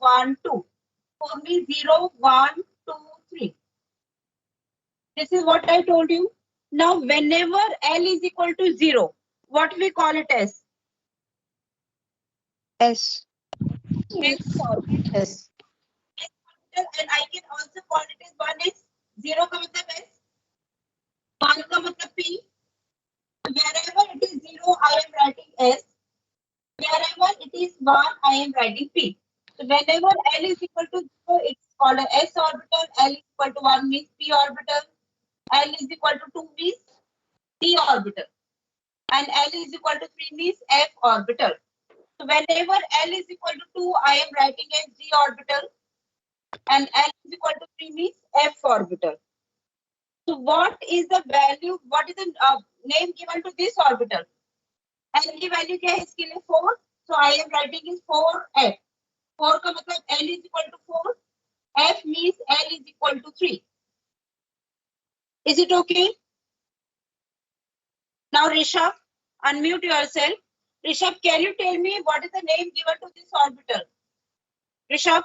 1, 2. 4 means 0, 1, 2, 3. This is what I told you. Now, whenever L is equal to 0, what we call it as? S. S orbital. S. And I can also call it as 1s. 0 का मतलब S. 1 का मतलब P. Wherever it is 0, I am writing S. Wherever it is 1, I am writing P. So whenever L is equal to 0, it's called an S orbital. L is equal to 1 means P orbital. L is equal to 2 means D orbital. And L is equal to 3 means F orbital. So whenever L is equal to 2, I am writing as D orbital. And L is equal to 3 means F orbital. So what is the value, what is the name given to this orbital? L की value क्या है इसके लिए 4. So I am writing is 4F. 4 का मतलब L is equal to 4. F means L is equal to 3. Is it okay? Now Rishabh, unmute yourself. Rishabh, can you tell me what is the name given to this orbital? Rishabh?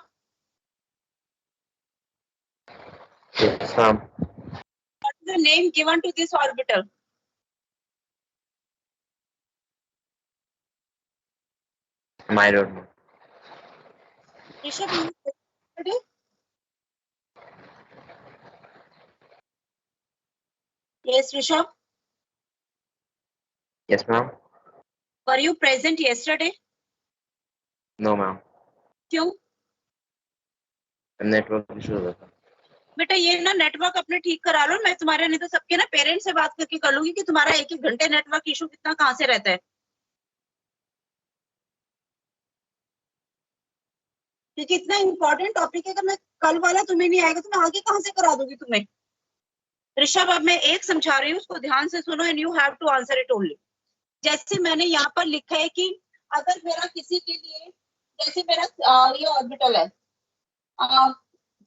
Yes, ma'am. What is the name given to this orbital? I don't know. Rishabh, you yesterday? Yes, Rishabh. Yes, ma'am. Were you present yesterday? No, ma'am. क्यों? Network issue हो था। बेटा ये ना network अपने ठीक करा लो, मैं तुम्हारे नहीं तो सबके ना पेरेंट्स से बात करके कर लूंगी कि तुम्हारा 1-1 घंटे नेटवर्क इशू कितना कहाँ से रहता है, क्योंकि इतना इंपॉर्टेंट टॉपिक है कि मैं कल वाला तुम्हें नहीं आएगा तो मैं आगे कहाँ से करा दूंगी तुम्हें। ऋषभ, अब मैं एक समझा रही हूँ, उसको ध्यान से सुनो and you have to answer it only. जैसे मैंने यहाँ पर लिखा है कि अगर मेरा किसी के लिए, जैसे मेरा ये ऑर्बिटल है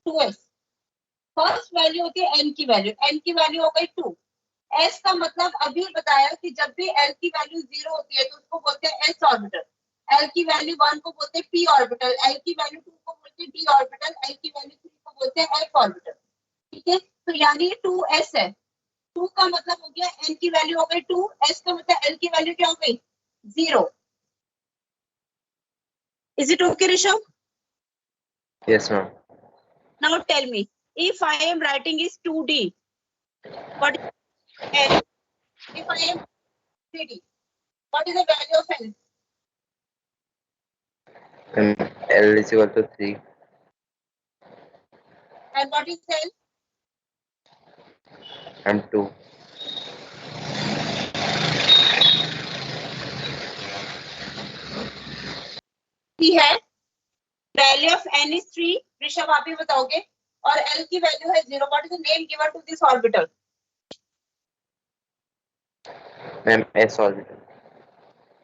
2s, फर्स्ट वैल्यू होती है n की वैल्यू, n की वैल्यू हो गई 2। s का मतलब अभी बताया कि जब भी l की वैल्यू 0 होती है तो उसको बोलते हैं s ऑर्बिटल, l की वैल्यू 1 को बोलते हैं p ऑर्बिटल, l की वैल्यू 2 को बोलते हैं d ऑर्बिटल, l की वैल्यू 3 को बोलते हैं f ऑर्बिटल। ठीक है, तो यानी 2s है, 2 का मतलब हो गया n की वैल्यू हो गई 2, s का मतलब l की वैल्यू क्या हो गई 0। Is it okay, Rishabh? Yes, ma'am. Now tell me, if I am writing is 2d, what is l? If I am 3d, what is the value of l? And L is equal to 3. And what is l? And 2. है value of n is 3, Rishabh आप ही बताओगे, और l की value है 0। What is the name given to this orbital? Ma'am S orbital.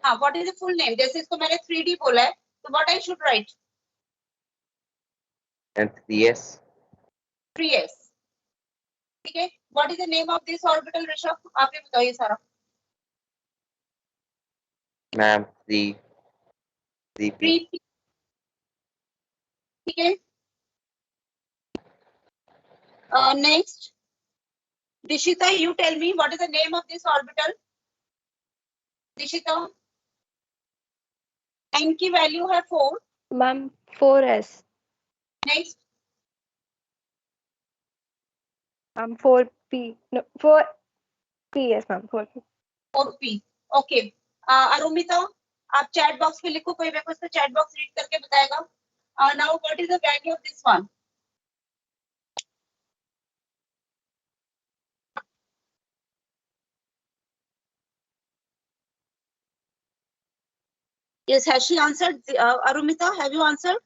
हाँ, what is the full name? जैसे इसको मैंने 3d बोला है तो what I should write? And 3s. 3s। ठीक है, what is the name of this orbital Rishabh? आप ही बताइए सारा। मैम 3. 3p. ठीक है, next Dishita, you tell me what is the name of this orbital? Dishita, n की वैल्यू है 4। Ma'am 4s। Next ma'am 4p। No 4ps ma'am 4p। 4p। Okay, Arumita आप chat box में लिखो, कोई मेरे को इसका चैट बॉक्स रीड करके बताएगा। Now what is the value of this one? Yes, has she answered? Arumita, have you answered?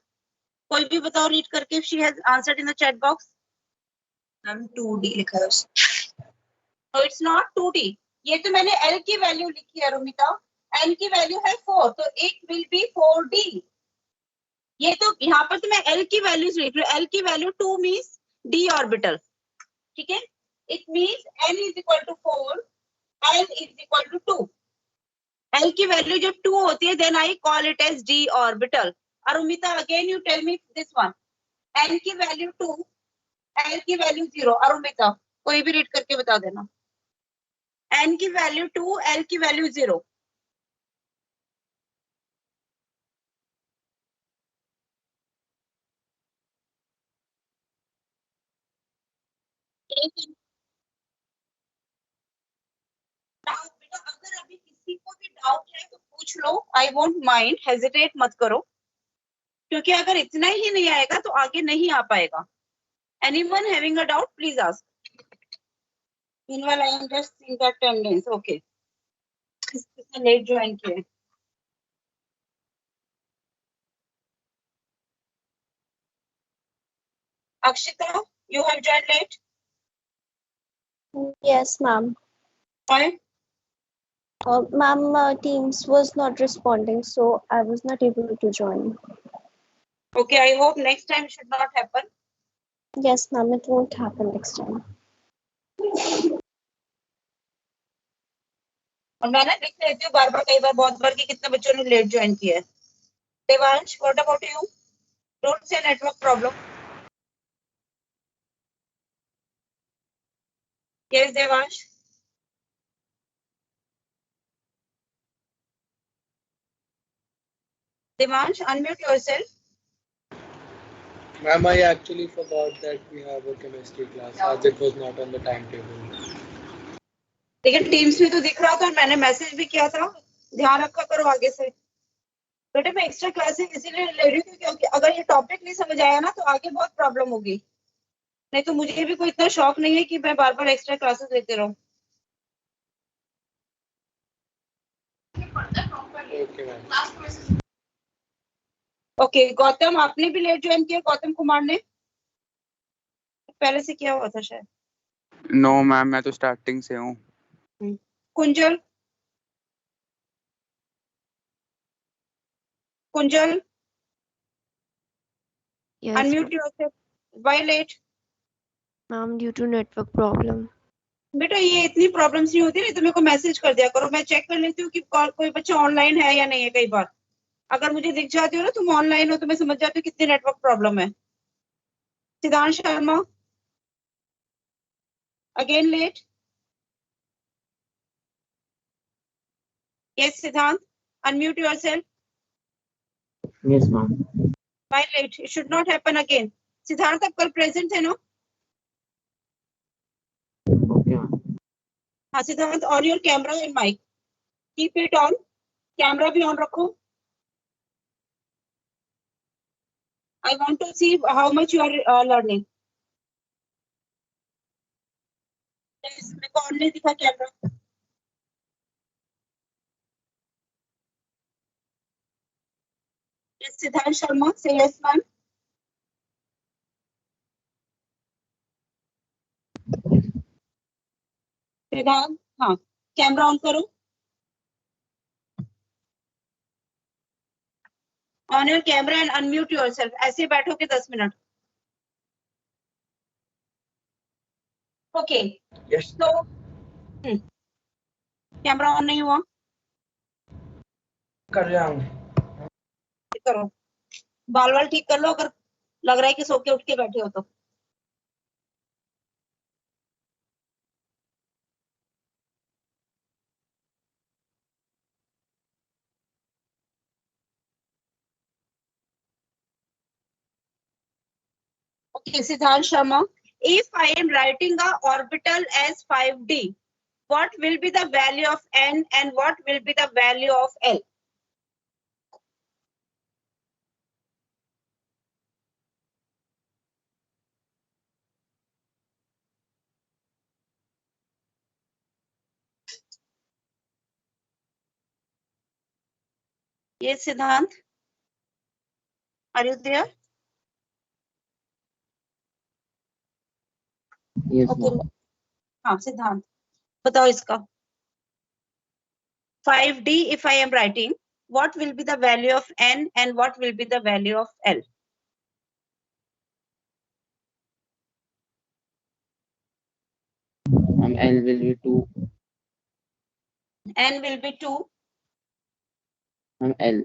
कोई भी बताओ रीड करके, if she has answered in the chat box. Ma'am 2d लिखा है उसने। No, it's not 2d. ये तो मैंने l की वैल्यू लिखी है अरुमिता, n की वैल्यू है 4, तो it will be 4d। ये तो यहाँ पर तो मैं l की वैल्यू लिख रही हूँ, l की वैल्यू 2 means d ऑर्बिटल। ठीक है, it means n is equal to 4, l is equal to 2। l की वैल्यू जब 2 होती है then I call it as d orbital. Arumita, again you tell me this one. N की value 2, L की value 0. Arumita कोई भी रीड करके बता देना. N की वैल्यू 2, L की वैल्यू 0. बेटा अगर अभी किसी को भी डाउट है तो पूछ लो. आई वोंट माइंड, हेजिटेट मत करो, क्योंकि अगर इतना ही नहीं आएगा तो आगे नहीं आ पाएगा. Anyone having a doubt, please ask. Meanwhile, I am just seeing the attendance. Okay. किसने लेट ज्वाइन किया? Akshita, you have joined late. Yes, ma'am. Why? Ma'am, Teams was not responding, so I was not able to join. Okay, I hope next time should not happen. Yes, ma'am, it won't happen next time. और मैं ना लिख लेती हूँ बार बार, कई बार बहुत बार कि कितने बच्चों ने लेट ज्वाइन किया है. Devansh, what about you? Don't say network problem. Yes, Devansh. Devansh, unmute yourself. Ma'am, I actually forgot that we have a chemistry class as it was not on the timetable. लेकिन teams में तो दिख रहा था और मैंने मैसेज भी किया था. ध्यान रखा करो आगे से. बेटे मैं एक्स्ट्रा क्लासेस इसीलिए ले रही हूँ क्योंकि अगर ये टॉपिक नहीं समझ आया ना तो आगे बहुत प्रॉब्लम होगी. नहीं तो मुझे भी कोई इतना शौक नहीं है कि मैं बार बार एक्स्ट्रा क्लासेस लेते रहूं. Okay, ma'am. ओके गौतम, आपने भी लेट ज्वाइन किया? गौतम कुमार ने पहले से किया हुआ था शायद. नो मैम, मैं तो स्टार्टिंग से हूँ. Kunjal, Kunjal, Yes, unmute yourself. Why late? ma'am, due to network problem. बेटा ये इतनी प्रॉब्लम्स नहीं होती, नहीं तो मेरे को मैसेज कर दिया करो. मैं चेक कर लेती हूँ कि कोई बच्चा ऑनलाइन है या नहीं है. कई बार अगर मुझे दिख जाती हो ना तुम ऑनलाइन हो तो मैं समझ जाती हूँ कितनी नेटवर्क प्रॉब्लम है. सिद्धांश शर्मा, अगेन लेट. यस सिद्धांत, unmute yourself. Yes, ma'am. Why late? It should not happen again. सिद्धांत आप कल प्रेजेंट थे ना? Okay, ma'am. हाँ Siddhant, on your camera and mic. Keep it on. Camera भी ऑन रखो. I want to see how much you are learning. Yes, मेरे को ऑन नहीं दिखा कैमरा. Yes, सिद्धांत शर्मा, say yes ma'am. सिद्धांत, हाँ कैमरा ऑन करो. On your camera and unmute yourself. ऐसे बैठोगे 10 मिनट. ओके. Yes. तो कैमरा ऑन नहीं हुआ. कर रहा हूँ. करो. बाल वाल ठीक कर लो अगर लग रहा है कि सो के उठ के बैठे हो तो. Okay, Siddharth Sharma. If I am writing a orbital as 5d, what will be the value of n and what will be the value of L? Yes, Siddhant. Are you there? Yes, Okay. ma'am. हाँ सिद्धांत बताओ इसका. 5d if I am writing, what will be the value of n and what will be the value of L? L will be 2. N will be 2. L.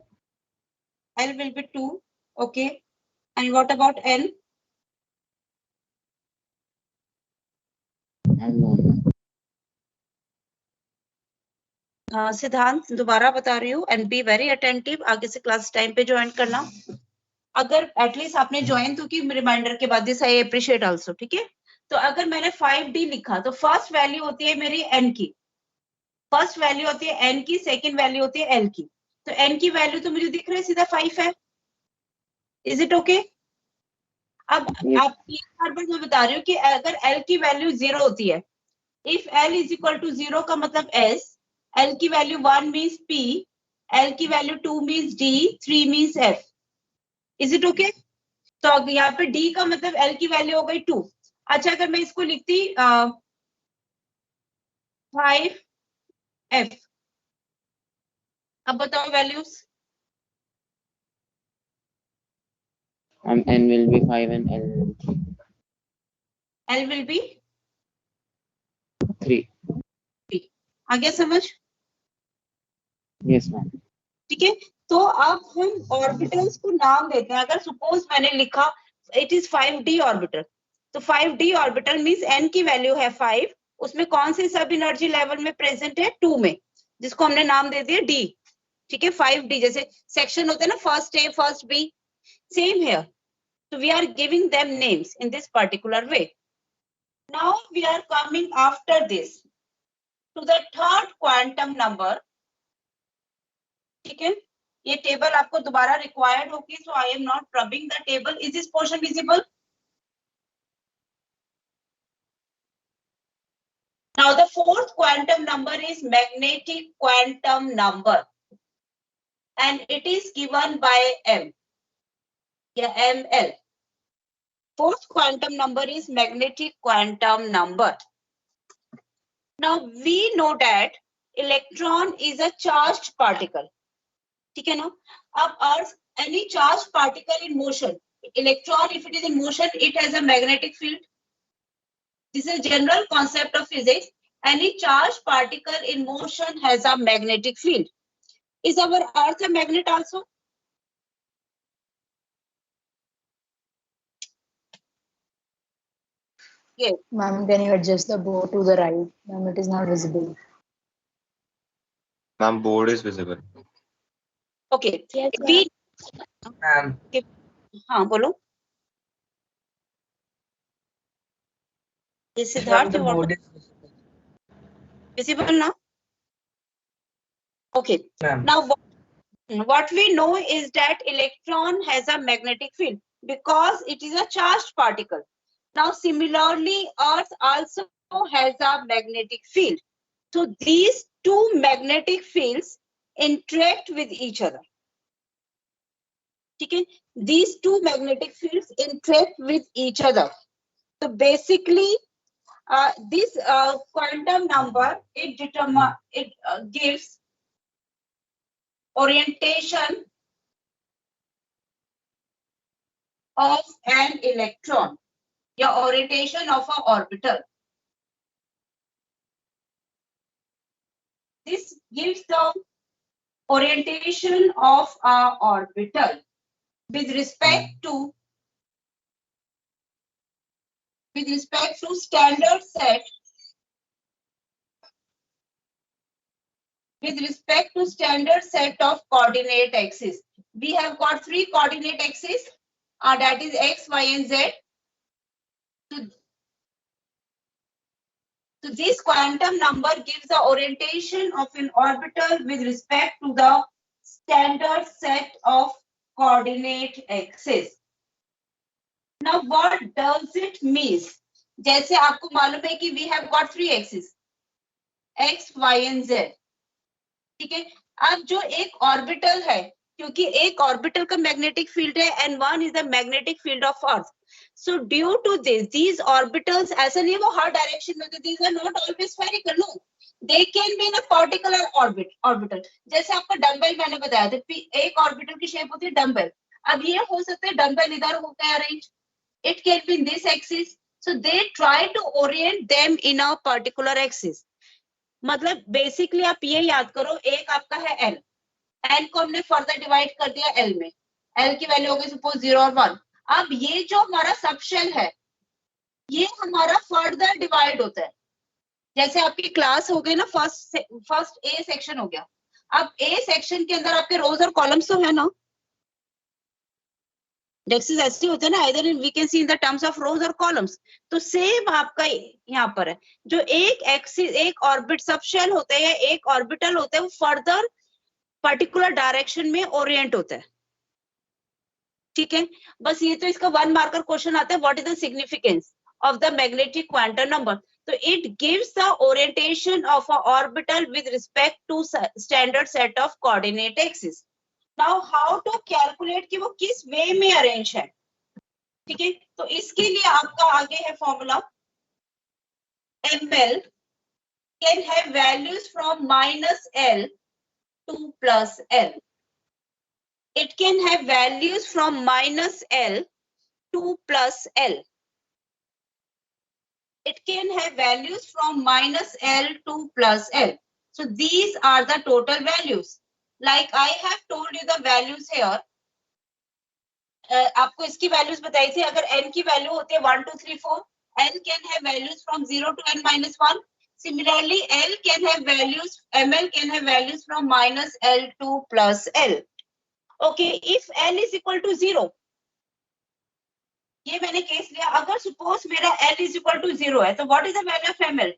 L will be 2. Okay. And what about N? N. सिद्धांत दोबारा बता रही हूँ and be very attentive, आगे से class time पे join करना। अगर एटलीस्ट आपने ज्वाइन तो की रिमाइंडर के बाद, दिस आई अप्रिशिएट आल्सो, ठीक है। तो अगर मैंने 5D लिखा तो फर्स्ट वैल्यू होती है मेरी N की, फर्स्ट वैल्यू होती है N की, सेकंड वैल्यू होती है L की। तो N की वैल्यू तो मुझे दिख रहा है सीधा 5 है। Is it okay? अब Yes. आप ये बार बार मैं बता रही हूँ कि अगर L की वैल्यू 0 होती है, if L is equal to 0 का मतलब S, L की वैल्यू 1 मीन्स P, L की value 2 means D, 3 means F। Is it okay? तो अब यहाँ पे D का मतलब L की वैल्यू हो गई 2। अच्छा, अगर मैं इसको लिखती 5F, अब बताओ values. N will be 5 and L will be L will be 3. आ गया समझ? Yes, ma'am. ठीक है। तो अब हम ऑर्बिटल्स को नाम देते हैं। अगर सपोज मैंने लिखा इट इज 5D ऑर्बिटल, तो 5D ऑर्बिटल मींस N की वैल्यू है 5, उसमें कौन से सब एनर्जी लेवल में प्रेजेंट है? 2 में, जिसको हमने नाम दे दिया D। ठीक है, 5D जैसे सेक्शन होते हैं ना, first A, first B, same here. So we are giving them names in this particular way. Now we are coming after this to the third quantum number. ठीक है, ये टेबल आपको दोबारा रिक्वायर्ड होगी, so I am not rubbing the table. Is this portion visible? Now the fourth quantum number is magnetic quantum number, and it is given by M, yeah, ML. Fourth quantum number is magnetic quantum number. Now we know that electron is a charged particle. ठीक है ना? अब अर्थ, any charged particle in motion, electron if it is in motion, it has a magnetic field. This is a general concept of physics. Any charged particle in motion has a magnetic field. Is our earth a magnet also? Yes. Ma'am, can you adjust the board to the right? Ma'am, it is not visible. Ma'am, board is visible. Okay. Yes, We, Ma'am, हाँ बोलो। Yes, Siddharth, the you want board to is visible. visible now? Okay. Ma'am. Now what we know is that electron has a magnetic field because it is a charged particle. Now similarly, Earth also has a magnetic field. So these two magnetic fields interact with each other. Okay? These two magnetic fields interact with each other. So basically, this quantum number, it gives orientation of an electron, या orientation of an orbital. This gives the orientation of an orbital with respect to standard set, with respect to standard set of coordinate axes. We have got 3 coordinate axes, that is x, y, and z. So this quantum number gives the orientation of an orbital with respect to the standard set of coordinate axes. Now what does it mean? जैसे आपको मालूम है कि we have got 3 axes, x, y, and z. ठीक है, अब जो एक ऑर्बिटल है, क्योंकि एक ऑर्बिटल का मैग्नेटिक फील्ड है and one is the magnetic field of Earth. So due to this, these orbitals, ऐसा नहीं है वो हर डायरेक्शन में, these are not always spherical, no. They can be in a particular orbital. जैसे आपका dumbbell मैंने बताया था, एक ऑर्बिटल की शेप होती है डम्बल. अब ये हो सकता है डम्बल इधर हो गया arrange, it can be in this axis. So they try to orient them in a particular axis. मतलब बेसिकली आप ये याद करो, एक आपका है L, L को हमने फर्दर डिवाइड कर दिया L में, L की वैल्यू होगी सपोज 0 और 1। अब ये जो हमारा सब शेल है ये हमारा फर्दर डिवाइड होता है। जैसे आपकी क्लास हो गई ना, फर्स्ट ए सेक्शन हो गया। अब ए सेक्शन के अंदर आपके रोज और कॉलम्स तो है ना, डेक्सिस ऐसे होते हैं ना, either in we can see in the terms of rows और कॉलम्स। तो सेम आपका यहाँ पर है, जो एक एक्सिस एक ऑर्बिट सब शेल होता है या एक ऑर्बिटल होता है वो फर्दर पर्टिकुलर डायरेक्शन में ओरिएंट होता है। ठीक है, बस ये तो इसका 1 मार्कर क्वेश्चन आता है, what is the significance of the magnetic quantum number. तो it gives the orientation of a orbital with respect to standard set of coordinate axis. Now how to calculate कि वो किस वे में अरेंज है। ठीक है, तो इसके लिए आपका आगे है formula, ml can have values from -L to +L. It can have values from -L to +L. It can have values from -L to +L. So these are the total values. Like I have told you the values here. आपको इसकी values बताई थी, अगर n की value होती है 1 2 3 4, n can have values from 0 to n-1. Similarly, L can have values, ml can have values from -L to +L. Okay, if L is equal to 0, ये मैंने केस लिया, अगर सपोज मेरा L is equal to 0 है, तो what is the value of ml?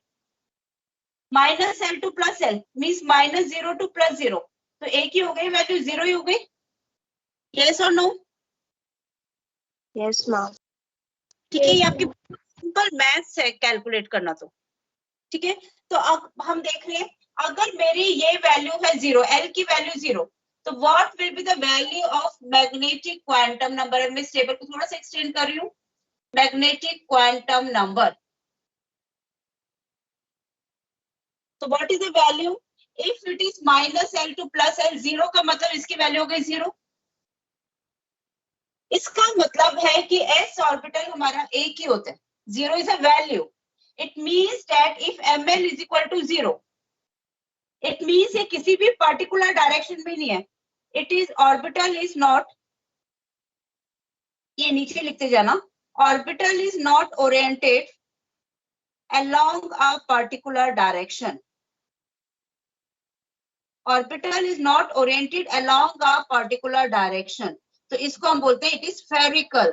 -L to +L means -0 to +0. तो एक ही हो गई वैल्यू, 0 ही हो गई। Yes or no? Yes, ma'am. ठीक है, ये आपकी सिंपल मैथ्स है कैलकुलेट करना। तो ठीक है, तो अब हम देख रहे हैं, अगर मेरी ये वैल्यू है 0, L की वैल्यू 0, तो what will be the value of magnetic quantum number. मैं इस टेबल को थोड़ा सा एक्सटेंड कर रही हूँ। मैग्नेटिक क्वांटम नंबर, तो what is the value if it is -L to +L। 0 का मतलब इसकी वैल्यू हो गई 0। इसका मतलब है कि s ऑर्बिटल हमारा एक ही होता है। 0 is a value, it means that if ml is equal to 0, it means ये किसी भी पर्टिकुलर डायरेक्शन में नहीं है। It is orbital is not, ये नीचे लिखते जाना, orbital is not oriented along a particular direction. Orbital is not oriented along a particular direction. तो इसको हम बोलते हैं इट इज स्फेरिकल।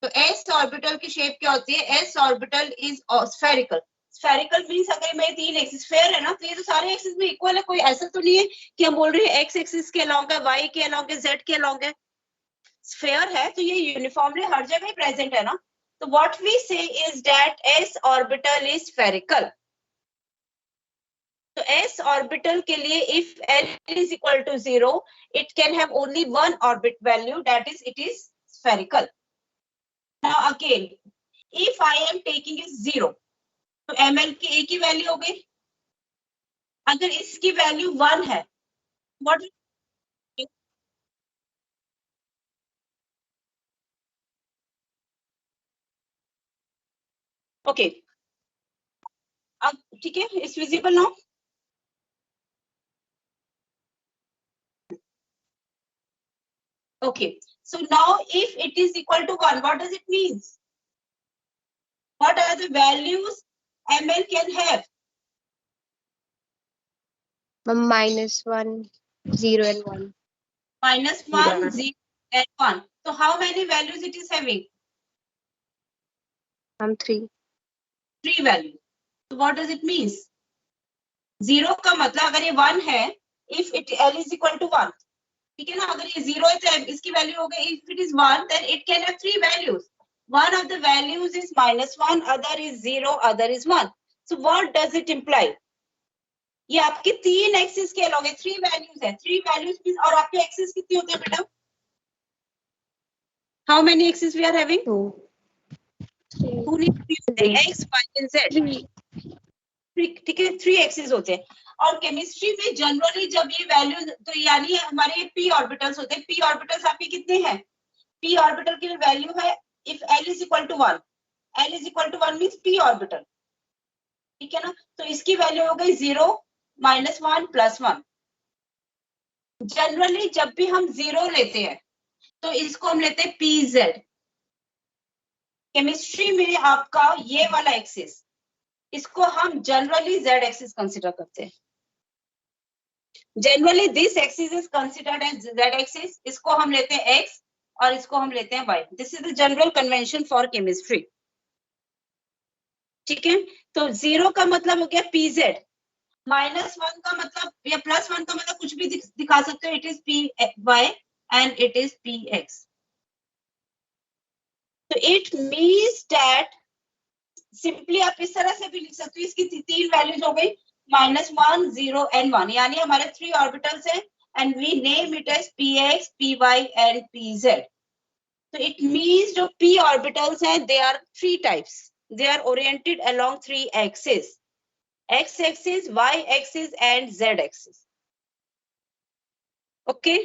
तो s ऑर्बिटल की शेप क्या होती है? s orbital is spherical. Spherical means अगर मैं 3 एक्सिस स्फेयर है ना, तो ये तो सारे एक्सिस में इक्वल है। कोई ऐसा तो नहीं है कि हम बोल रहे हैं x एक्सिस के अलोंग है, y के अलोंग है, z के अलोंग है। स्फेयर है तो ये यूनिफॉर्मली हर जगह प्रेजेंट है ना। तो व्हाट वी से is that s orbital is spherical. तो s ऑर्बिटल के लिए if l is equal to 0, it can have only one orbit value, that is it is spherical. Now again, if I am taking is 0, तो ml की एक ही value हो गई। अगर इसकी वैल्यू 1 है, what okay, अब ठीक है, it's visible now. Okay, so now if it is equal to 1, what does it mean? What are the values ml can have? -1, 0 and 1. -1, 0 and 1. So how many values it is having? 3. 3 values. So what does it mean? 0 का मतलब अगर ये 1 है, if it l is equal to 1, ठीक है ना, अगर ये 0 है तो इसकी वैल्यू हो गई, if it is 1 then it can have 3 values. One of the values is -1, other is 0, other is 1. So what does it imply? ये आपकी 3 एक्सिस के अलोंग है, 3 वैल्यूज है। 3 वैल्यूज मींस, और आपके एक्सिस कितनी होते हैं बेटा? How many axes we are having? 2. X, Y and Z. ठीक है, 3 एक्सिस होते हैं। और केमिस्ट्री में जनरली जब ये वैल्यू, तो यानी हमारे p ऑर्बिटल्स होते हैं। p ऑर्बिटल्स आपके कितने हैं? p ऑर्बिटल की वैल्यू है if l is equal to 1, l is equal to 1 means p orbital, ठीक है ना। तो इसकी वैल्यू हो गई 0, -1, +1। जनरली जब भी हम 0 लेते हैं तो इसको हम लेते हैं PZ। केमिस्ट्री में आपका ये वाला एक्सिस, इसको हम जनरली Z एक्सिस कंसिडर करते हैं। Generally this axis is considered as Z axis, इसको हम लेते हैं X और इसको हम लेते हैं Y। This is the general convention for chemistry. ठीक है, तो 0 का मतलब हो गया PZ, -1 का मतलब या +1 का मतलब कुछ भी दिखा सकते हो, it is PY and it is PX। तो इट मीन्स दैट सिंपली आप इस तरह से भी लिख सकते हो, इसकी 3 वैल्यूज हो गई -1, 0 एंड 1, यानी हमारे 3 ऑर्बिटल्स हैं and we name it as PX, PY and PZ। तो इट मीन्स जो p ऑर्बिटल्स हैं they are 3 types, they are oriented along 3 axes, X axis, Y axis and Z axis. Okay,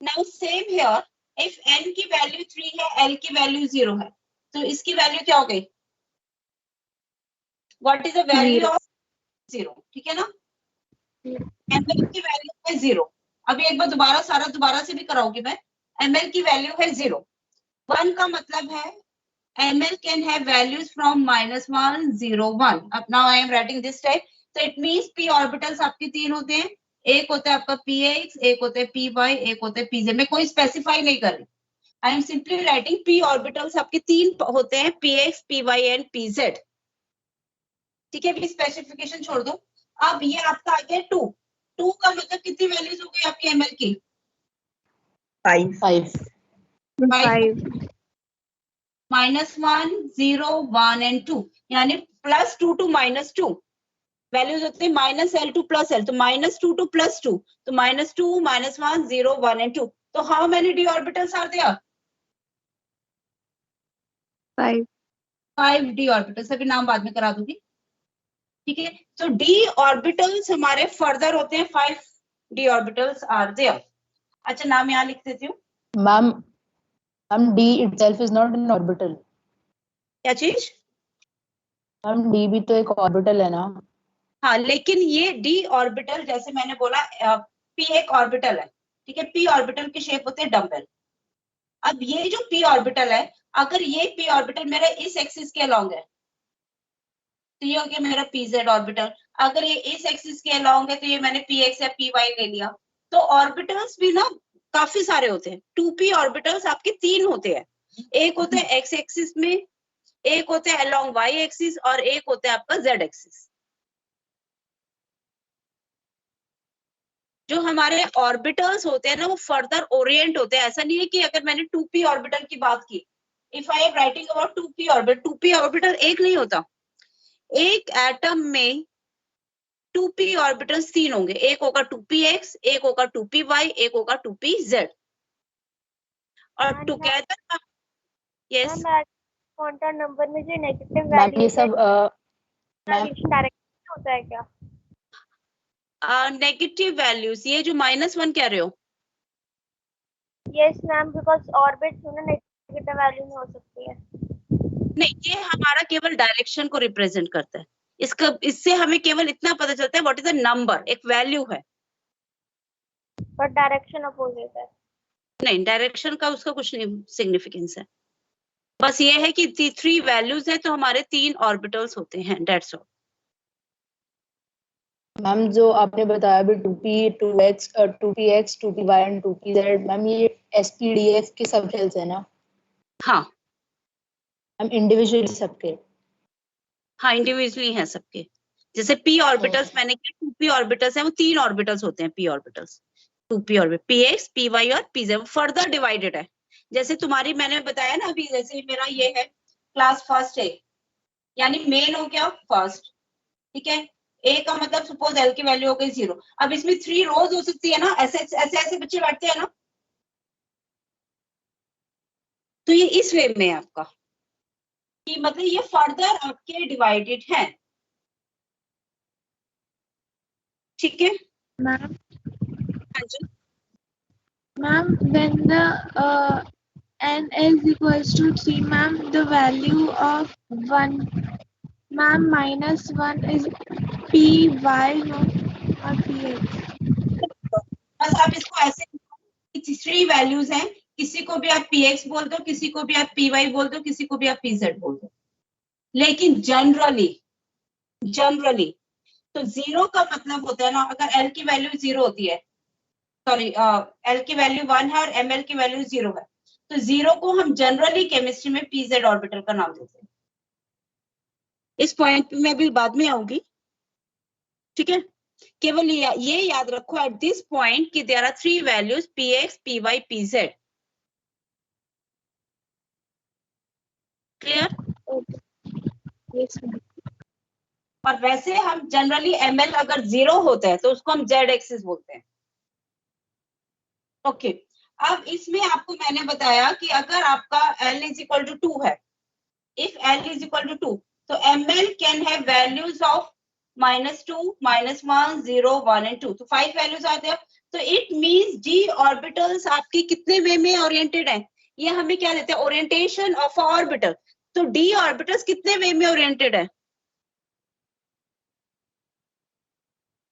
now same here, if n की value 3 है, l की value 0 है, तो इसकी value क्या हो गई? What is the value of 0? ठीक है ना, ml की वैल्यू है 0। अभी एक बार दोबारा से भी कराऊंगी मैं। ml की वैल्यू है 0। 1 का मतलब है ml can have values from -1, 0, 1. अब now I am writing this type. So it means p orbitals आपके 3 होते हैं, एक होता है आपका px, एक होता है py, एक होता है pz। मैं कोई स्पेसिफाई नहीं कर रही, I am simply writing p orbitals आपके 3 होते हैं, px, py and pz। ठीक है, भी स्पेसिफिकेशन छोड़ दो। अब ये आपका आ गया 2। 2 का मतलब कितनी वैल्यूज हो गई आपकी ml की? 5 -1, 0, 1 and 2, यानी +2 to -2 वैल्यूज होते हैं -L to +L, तो -2 to +2, तो -2, -1, 0, 1 and 2। तो how many d orbitals are there? 5 d orbitals। अभी नाम बाद में करा दूंगी। ठीक है, तो d orbitals हमारे फर्दर होते हैं, 5 d orbitals are there। अच्छा, नाम यहाँ लिख देती हूँ। Ma'am, D itself is not an orbital. क्या चीज? Ma'am, D भी तो एक orbital है ना? हाँ, लेकिन ये d ऑर्बिटल, जैसे मैंने बोला p एक ऑर्बिटल है। ठीक है, p ऑर्बिटल के शेप होते हैं डम्बल। अब ये जो p ऑर्बिटल है, अगर ये p ऑर्बिटल मेरा इस एक्सिस के अलोंग है तो ये हो गया मेरा pz ऑर्बिटल। अगर ये इस एक्सिस के अलोंग है तो ये मैंने px या py ले लिया। तो ऑर्बिटल्स भी ना काफी सारे होते हैं। 2p ऑर्बिटल्स आपके 3 होते हैं, एक होते हैं x एक्सिस में, एक होते हैं अलोंग y एक्सिस और एक होता है आपका z एक्सिस। जो हमारे ऑर्बिटल्स होते हैं ना वो फर्दर ओरिएंट होते हैं। ऐसा नहीं है कि अगर मैंने 2p ऑर्बिटल की बात की, if I am writing about 2p orbital, 2p orbital एक नहीं होता, एक एटम में 2p ऑर्बिटल्स 3 होंगे, एक होगा 2px, एक होगा 2py, एक होगा 2pz और टुगेदर। यस, क्वांटम नंबर में जो नेगेटिव मैम वैल्यू ये सब डायरेक्शन होता है क्या? नेगेटिव वैल्यूज, ये जो -1 कह रहे हो? यस मैम, बिकॉज ऑर्बिट ना नेगेटिव वैल्यू में हो सकती है। नहीं, ये हमारा केवल डायरेक्शन को रिप्रेजेंट करता है। इससे हमें केवल इतना पता चलता है व्हाट इज द नंबर, एक वैल्यू है, बट डायरेक्शन अपोजिट है। नहीं, डायरेक्शन का उसका कुछ नहीं सिग्निफिकेंस है। बस ये है कि 3 वैल्यूज है तो हमारे 3 ऑर्बिटल्स होते हैं, दैट्स ऑल। मैम जो आपने बताया अभी 2p, 2x, 2px, 2py and 2pz, ma'am ये sp-df के सब शेल्स है ना? हाँ मैम इंडिविजुअली सबके? हाँ, इंडिविजुअली हैं सबके। जैसे p ऑर्बिटल्स मैंने कहा 2p ऑर्बिटल्स हैं, वो 3 ऑर्बिटल्स होते हैं p orbitals, 2p orbital, px, py और pz फर्दर डिवाइडेड है। जैसे तुम्हारी मैंने बताया ना अभी, जैसे मेरा ये है क्लास फर्स्ट है, यानी मेन हो गया फर्स्ट। ठीक है, a का मतलब सपोज l की वैल्यू हो गई 0। अब इसमें 3 रोज हो सकती है ना, ऐसे ऐसे ऐसे बच्चे बैठते हैं ना, तो ये इस वे में है आपका कि मतलब ये फर्दर आपके डिवाइडेड हैं। ठीक है मैम, हाँ जी, ma'am, when the n is equals to 3, ma'am, the value of 1, ma'am, -1 is py, no? और px। बस आप इसको ऐसे 3 वैल्यूज हैं, किसी को भी आप px बोल दो, किसी को भी आप py बोल दो, किसी को भी आप pz बोल दो, लेकिन जनरली तो 0 का मतलब होता है ना, अगर l की वैल्यू 0 होती है, सॉरी l की वैल्यू 1 है और ml की वैल्यू 0 है, तो 0 को हम जनरली केमिस्ट्री में pz ऑर्बिटल का नाम देते हैं। इस पॉइंट पे मैं अभी बाद में आऊंगी, ठीक है। केवल ये याद रखो एट दिस पॉइंट कि there are 3 values px, py, pz। Clear? Yes, ma'am. और वैसे हम जनरली ml अगर 0 होता है तो उसको हम z एक्सिस बोलते हैं। ओके, अब इसमें आपको मैंने बताया कि अगर आपका l इज इक्वल टू 2 है, if l is equal to 2, तो ml can have values of -2, -1, 0, 1 and 2, तो 5 वैल्यूज आते हैं। तो इट मींस d ऑर्बिटल्स आपकी कितने वे में ओरिएंटेड है, ये हमें क्या देते हैं, ओरिएंटेशन ऑफ ऑर्बिटल। तो d ऑर्बिटल्स कितने वे में ओरिएंटेड है?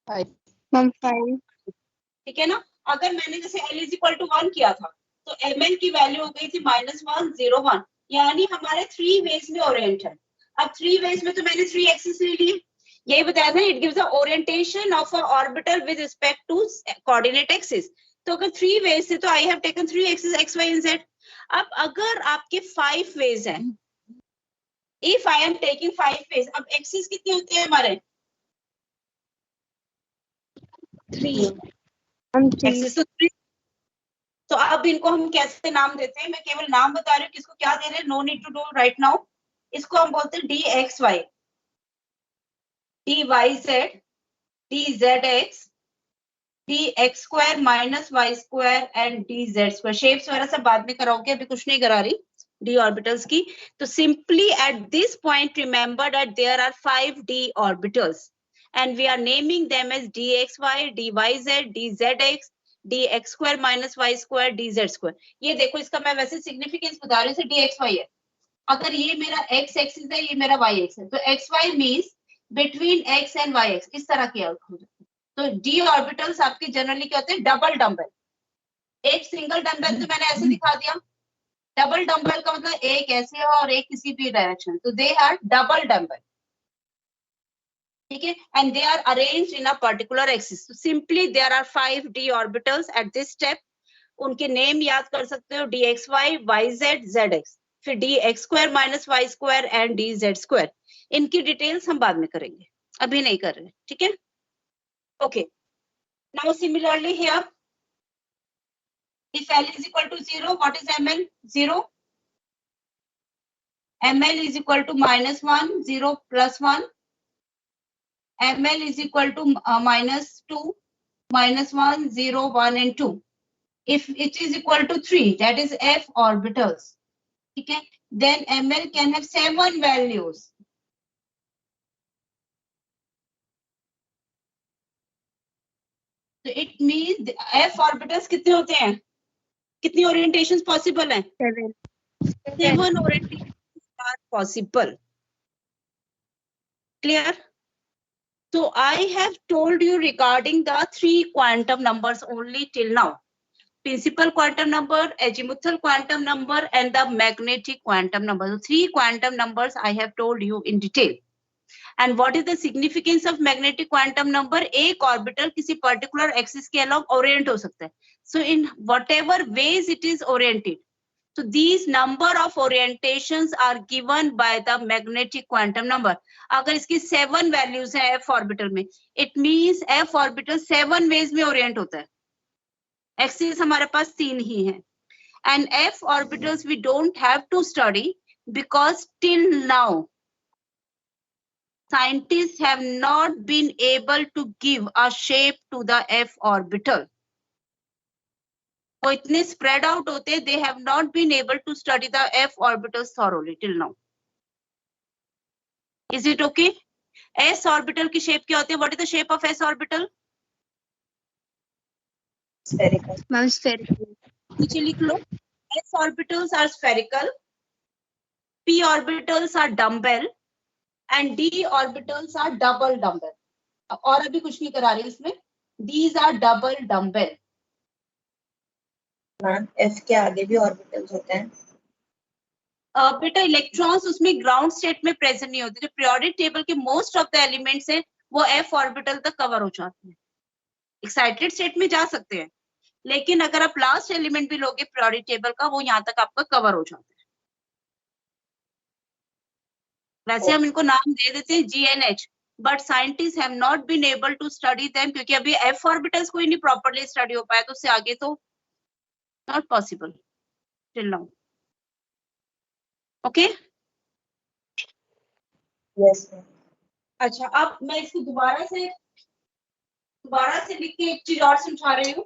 Ma'am, 5. ठीक है ना। अगर मैंने जैसे l इज इक्वल टू 1 किया था, तो ml की वैल्यू हो गई थी -1, 0, 1, यानी हमारे 3 वेज में ओरिएंट है। अब 3 वेज में तो मैंने 3 एक्सिस ले लिए, यही बताया था, it gives the orientation of a orbital with respect to coordinate axis. तो अगर 3 वेज से, तो I have taken 3 axis x, y and z। अब अगर आपके 5 वेज हैं, if I am taking 5 ways, अब एक्सिस कितने होते हैं हमारे? 3. Ma'am, 3. एक्सिस तो 3। तो अब इनको हम कैसे नाम देते हैं, मैं केवल नाम बता रही हूँ, किसको क्या दे रहे हैं, no need to do right now. इसको हम बोलते हैं dxy, dyz, dzx, dx square minus Y square and dz square. Shapes वगैरह सब बाद में कराओगे, अभी कुछ नहीं करा रही d ऑर्बिटल्स की। तो simply at this point remember that there are 5 d orbitals and we are naming them as dxy, dyz, dzx, dx square minus y square, dz square। ये देखो, इसका मैं वैसे सिग्निफिकेंस बता रही हूँ, dxy है। अगर ये मेरा x एक्सिस है, ये मेरा y एक्सिस है, तो xy means between x and y axis, इस तरह की आउट हो जाती है। तो d ऑर्बिटल्स आपके जनरली क्या होते हैं, डबल डंबल। एक सिंगल डंबल तो मैंने ऐसे दिखा दिया, डबल डंबल का मतलब एक ऐसे है और एक किसी भी डायरेक्शन, तो दे आर डबल डंबल, ठीक है, and they are arranged in a particular axis. तो simply there are 5 d orbitals at this step. उनके नेम याद कर सकते हो, dxy, yz, zx, फिर dx square minus Y square and dz square. इनकी डिटेल्स हम बाद में करेंगे, अभी नहीं कर रहे, ठीक है। Okay, now similarly here, if l is equal to 0, what is ml? 0. ml is equal to -1, 0 plus 1. ml is equal to -2, -1, 0, 1 and 2. If it is equal to 3, that is f orbitals. Okay, then ml can have 7 values. So it means f orbitals कितने होते हैं, कितनी orientations possible हैं? 7. 7 orientations are possible. Clear? So I have told you regarding the 3 quantum numbers only till now. Principal quantum number, azimuthal quantum number and the magnetic quantum number. So 3 quantum numbers I have told you in detail. And what is the significance of magnetic quantum number? एक orbital किसी particular axis के along orient हो सकता है. So in whatever ways it is oriented, so these number of orientations are given by the magnetic quantum number. अगर इसकी 7 values हैं f orbital में, it means f orbital 7 ways में orient होता है. Axis हमारे पास 3 ही हैं. And f orbitals we don't have to study because till now scientists have not been able to give a shape to the f orbital. वो इतने spread out होते, they have not been able to study the f orbitals thoroughly till now. Is it okay? s orbital की shape क्या होती है? What is the shape of s orbital? Spherical. Ma'am, spherical. नीचे लिख लो, s orbitals are spherical, p orbitals are dumbbell and d orbitals are double dumbbell. और अभी कुछ नहीं करा रही इसमें. These are double dumbbell. Ma'am F के आगे भी ऑर्बिटल्स होते हैं. बेटा इलेक्ट्रॉन्स उसमें ग्राउंड स्टेट में प्रेजेंट नहीं होते. जो पीरियोडिक टेबल के मोस्ट ऑफ द एलिमेंट्स है वो एफ ऑर्बिटल तक कवर हो जाते हैं. एक्साइटेड स्टेट में जा सकते हैं, लेकिन अगर आप लास्ट एलिमेंट भी लोगे पीरियोडिक टेबल का, वो यहाँ तक आपका कवर हो जाता है. वैसे हम इनको नाम दे देते हैं GNH, but scientist have not been able to study them, क्योंकि अभी एफ ऑर्बिटल्स कोई नहीं प्रॉपर्ली स्टडी हो पाया, तो उससे आगे तो not possible till now. Okay. Yes ma'am. अच्छा, अब मैं इसको दोबारा से लिख के एक चीज और समझा रही हूँ.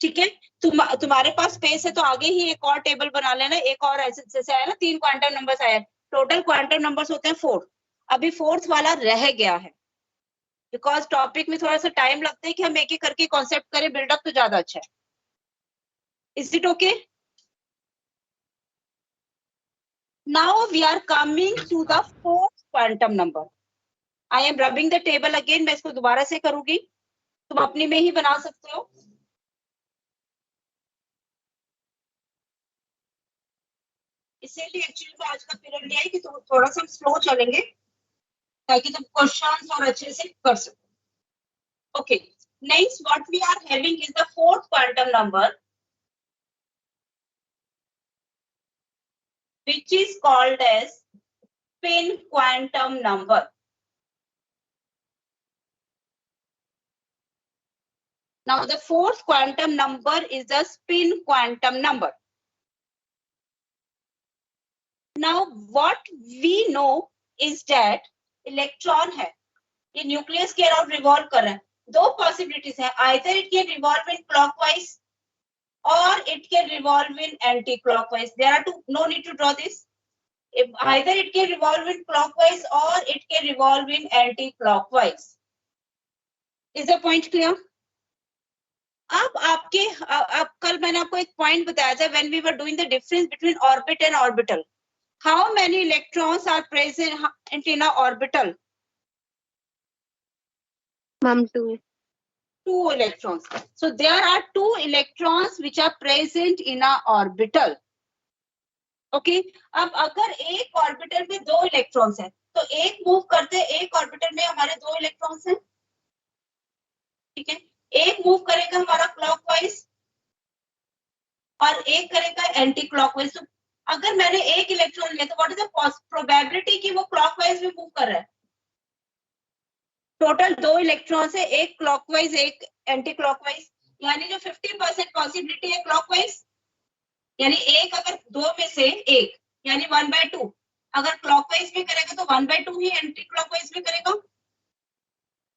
ठीक है, तुम्हारे पास स्पेस है तो आगे ही एक और टेबल बना लेना. एक और ऐसे जैसे आया ना 3 क्वांटम नंबर्स आए, टोटल क्वांटम नंबर्स होते हैं 4. अभी 4th वाला रह गया है, बिकॉज टॉपिक में थोड़ा सा टाइम लगता है कि हम एक एक करके कॉन्सेप्ट करें. बिल्डअप तो ज्यादा अच्छा है. Is it okay? Now we are coming to the 4th quantum number. I am rubbing the table again. मैं इसको दोबारा से करूंगी, तुम अपनी में ही बना सकते हो. इसीलिए एक्चुअली में आज का पीरियड लिया है कि तो थोड़ा सा स्लो चलेंगे ताकि तुम क्वेश्चंस और अच्छे से कर सको. Okay, next what we are having is the 4th quantum number, which is called as spin quantum number. Now the 4th quantum number is the spin quantum number. Now what we know is that electron है, ये nucleus के around revolve कर रहा है. 2 possibilities है, either it can revolve in clockwise or it can revolve in anti-clockwise. There are two, no need to draw this. Either it can revolve in clockwise or it can revolve in anti-clockwise. Is the point clear? अब कल मैंने आपको एक point बताया था, when we were doing the difference between orbit and orbital. How many electrons are present in a orbital? Ma'am, 2. 2 electrons. So there are 2 electrons which are present in a orbital. Okay. अब अगर एक orbital में 2 electrons हैं, तो एक move करते हैं, एक ऑर्बिटल में हमारे 2 इलेक्ट्रॉन्स हैं. ठीक है, एक मूव करेगा हमारा क्लॉकवाइज और एक करेगा एंटी क्लॉकवाइज. तो अगर मैंने एक इलेक्ट्रॉन लिया तो व्हाट इज द प्रोबेबिलिटी कि वो क्लॉकवाइज में मूव कर रहा है? टोटल 2 इलेक्ट्रॉन्स है, एक क्लॉकवाइज एक एंटी क्लॉकवाइज, यानी जो 50% पॉसिबिलिटी है क्लॉकवाइज, यानी एक अगर 2 में से एक, यानी 1/2. अगर क्लॉकवाइज में करेगा तो 1/2 ही एंटी क्लॉकवाइज में करेगा.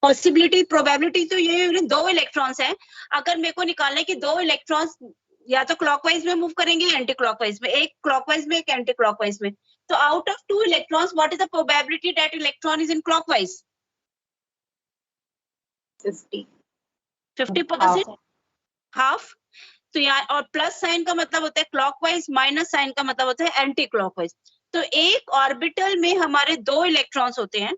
पॉसिबिलिटी प्रोबेबिलिटी तो ये 2 इलेक्ट्रॉन्स है. अगर मेरे को निकालना है कि 2 इलेक्ट्रॉन्स या तो क्लॉकवाइज में मूव करेंगे या एंटी क्लॉकवाइज में, एक क्लॉकवाइज में एक एंटी क्लॉकवाइज में, तो out of 2 electrons what is the probability that electron is in clockwise? 50%, half. तो यहाँ और प्लस साइन का मतलब होता है क्लॉकवाइज, माइनस साइन का मतलब होता है एंटी क्लॉकवाइज. तो एक ऑर्बिटल में हमारे 2 इलेक्ट्रॉन्स होते हैं,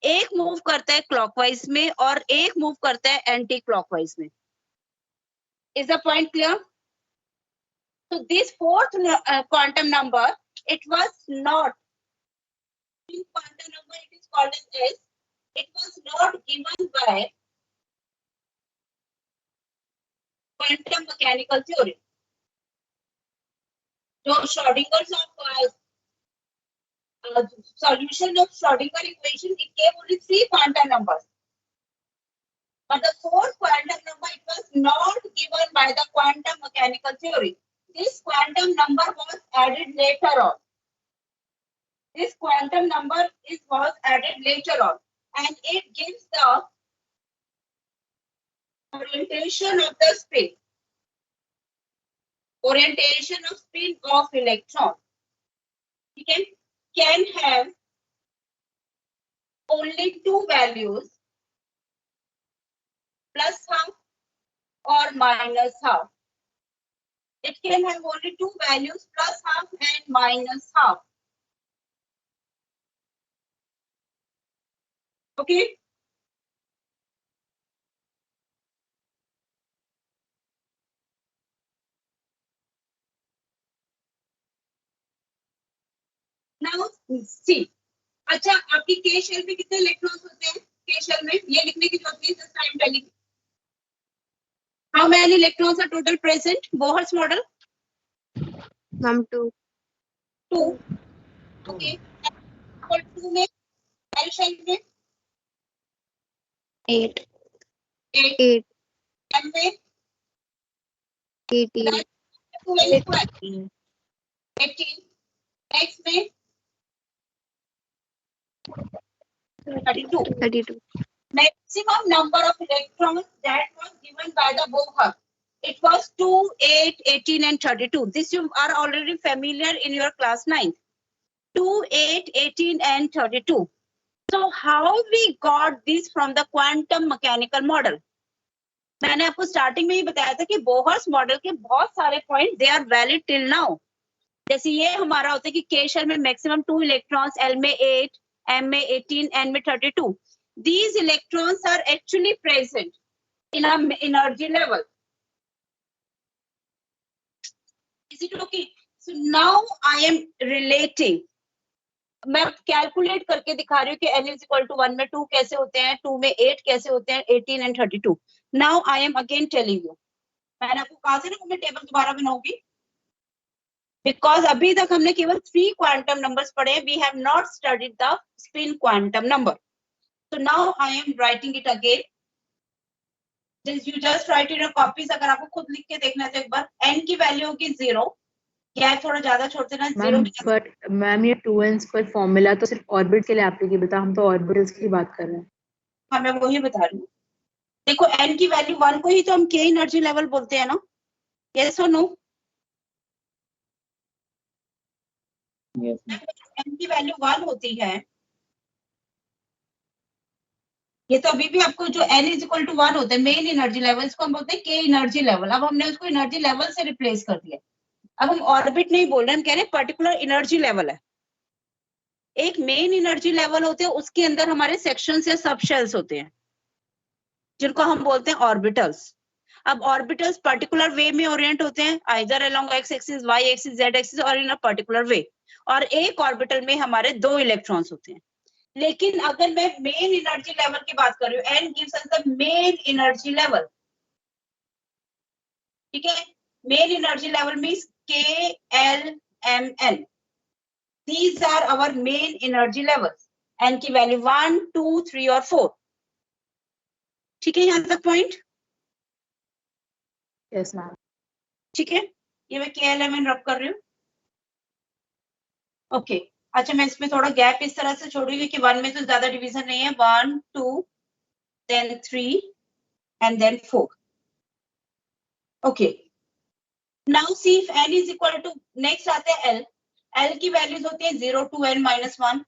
एक मूव करता है क्लॉकवाइज में और एक मूव करता है एंटी क्लॉकवाइज में. Is the point clear? So this 4th quantum number, it was not in quantum number, it is called as S. It was not given by quantum mechanical theory. So Schrodinger's solution of Schrodinger equation, it gave only 3 quantum numbers. But the 4th quantum number, it was not given by the quantum mechanical theory. This quantum number was added later on. This quantum number was added later on, and it gives the orientation of the spin. Orientation of spin of electron. Okay, can have only 2 values, plus half or minus half. It can have only 2 values, plus half and minus half. Okay. Now see. अच्छा, आपकी के shell में कितने electrons होते हैं? के shell में ये लिखने की जरूरत नहीं, just I am telling how many electrons are total present. Bohr's model Ma'am, 2. 2. Okay. और 2 में एल शेल में 8. 8. 8. एम में 18. 18. नेक्स्ट में 32. 32. Maximum number of electrons that was given by the Bohr. It was 2, 8, 18 and 32. This you are already familiar in your class 9. 2, 8, 18 and 32. So how we got this from the quantum mechanical model? मैंने आपको starting में ही बताया था कि Bohr's model के बहुत सारे point they are valid till now. जैसे ये हमारा होता है कि के शेल में मैक्सिमम 2 इलेक्ट्रॉन्स, एल में 8, एम में 18, एन में 32. These electrons are actually present in a energy level. Is it okay? So now I am relating. मैं कैलकुलेट करके दिखा रही हूँ कि n is equal to 1 में 2 कैसे होते हैं, 2 में 8 कैसे होते हैं, 18 and 32. Now I am again telling you. मैंने आपको कहा था ना मैं टेबल दोबारा बनाऊंगी. Because अभी तक हमने केवल 3 क्वांटम नंबर्स पढ़े हैं. We have not studied the spin quantum number. So now I am writing it again. You just write in your copies. अगर आपको खुद लिख के देखना है तो एक बार n की वैल्यू होगी 0. गैप थोड़ा ज्यादा छोड़ते ना 0. बट मैम ये 2n स्क्वायर फॉर्मूला तो सिर्फ ऑर्बिट के लिए एप्लीकेबल था, हम तो ऑर्बिटल्स की बात कर रहे हैं. हाँ मैं वही बता रही हूँ. देखो n की वैल्यू 1 को ही तो हम k एनर्जी लेवल बोलते हैं ना. यस और नो? Yes. n की वैल्यू 1 होती है. ये तो अभी भी आपको जो n इज इक्वल टू 1 होता है मेन एनर्जी लेवल, इसको हम बोलते हैं के एनर्जी लेवल. अब हमने उसको एनर्जी लेवल से रिप्लेस कर दिया. अब हम ऑर्बिट नहीं बोल रहे, हम कह रहे हैं पर्टिकुलर एनर्जी लेवल है. एक मेन एनर्जी लेवल होते हैं, उसके अंदर हमारे सेक्शंस या सबशेल्स होते हैं जिनको हम बोलते हैं ऑर्बिटल्स. अब ऑर्बिटल्स पर्टिकुलर वे में ओरिएंट होते हैं, either along X axis, Y axis, Z axis और इन अ पर्टिकुलर वे. और एक ऑर्बिटल में हमारे 2 इलेक्ट्रॉन्स होते हैं. लेकिन अगर मैं मेन एनर्जी लेवल की बात कर रही हूँ, n gives us the main energy level. ठीक है. Main energy level means k, l, m, n. These are our main energy levels. n की वैल्यू 1, 2, 3 और 4. ठीक है यहाँ तक पॉइंट? Yes ma'am. ठीक है. ये मैं k, l, m, n रब कर रही हूँ. ओके. अच्छा मैं इसमें थोड़ा गैप इस तरह से छोड़ूंगी कि 1 में तो ज्यादा डिवीजन नहीं है. 1, 2, then 3 and then 4. Okay. Now see if n is equal to, next आते हैं l. l की वैल्यूज होती है 0, 2 n minus 1.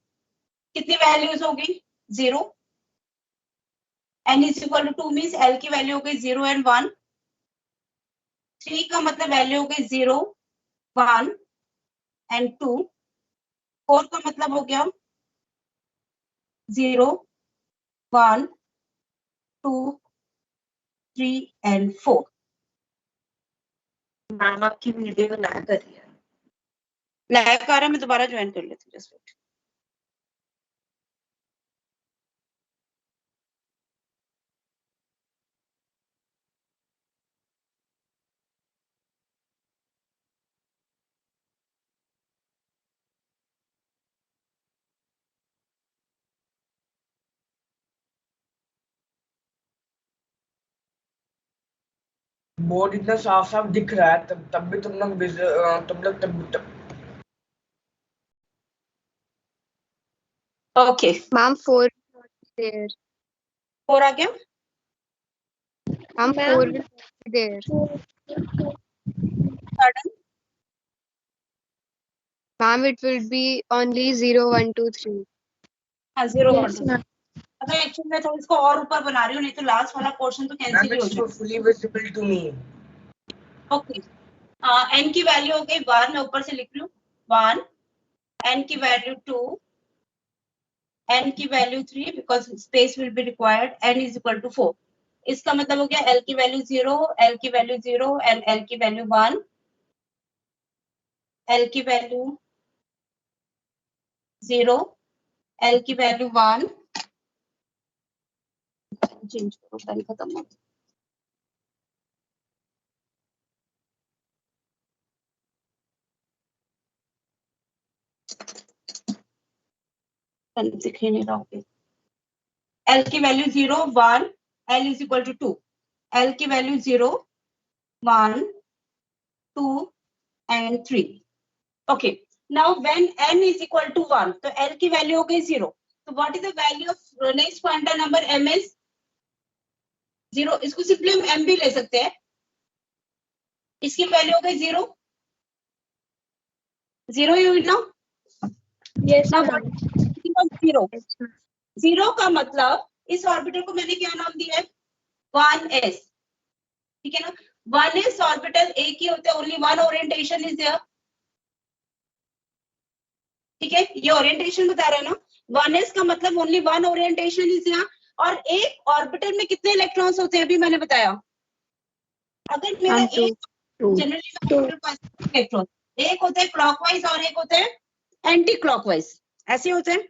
कितनी वैल्यूज होगी? 0. n is equal to 2 means l की वैल्यू हो गई 0 and 1. 3 का मतलब वैल्यू हो गई 0, 1 and 2. 4 का मतलब हो गया 0, 1, 2, 3 and 4. मैम आपकी वीडियो लैग कर रही है. लैग आ रहा है, मैं दोबारा ज्वाइन कर लेती हूँ. Just wait. बोर्ड इतना साफ साफ दिख रहा है, तब भी तुम लोग तब okay. Ma'am, 4 is not there. 4 आ गया. Ma'am, 4 will not be there. Pardon? Ma'am, it will be only 0, 1, 2, 3. हाँ 0, 1, Yes, 2. ma'am. अगर एक्चुअली मैं थोड़ा इसको और ऊपर बना रही हूँ, नहीं तो लास्ट वाला पोर्शन तो कैंसिल ही हो जाएगा. Fully visible to me. Okay. n की वैल्यू हो गई 1, मैं ऊपर से लिख रही हूँ 1. n की वैल्यू 2, n की value 3 because space will be required, n is equal to 4। इसका मतलब हो गया l की वैल्यू 0, l की वैल्यू 0 एंड l की वैल्यू 1, l की वैल्यू 0, l की वैल्यू 1। चेंज करो, पेन खत्म हो गया। पेन दिख ही नहीं रहा। l की value 0, 1, l is equal to 2, l की value 0, 1, 2 and 3। okay, now when n is equal to 1 तो l की वैल्यू हो गई 0। तो what is the value of next quantum number m is 0। इसको सिंपली हम m भी ले सकते हैं। इसकी वैल्यू हो गई 0, 0 ही हुई ना। Yes, now ma'am. what 0, 0 का मतलब इस ऑर्बिटल को मैंने क्या नाम दिया है, 1s, ठीक है ना। 1s ऑर्बिटल एक ही होते हैं, only one orientation is there, ठीक है। ये ओरिएंटेशन बता रहा है ना, 1s का मतलब only one orientation is there. और एक ऑर्बिटल में कितने इलेक्ट्रॉन्स होते हैं अभी मैंने बताया। अगर मेरा एक जनरली इलेक्ट्रॉन एक होता है क्लॉकवाइज और एक होता है एंटी क्लॉकवाइज, ऐसे होते हैं।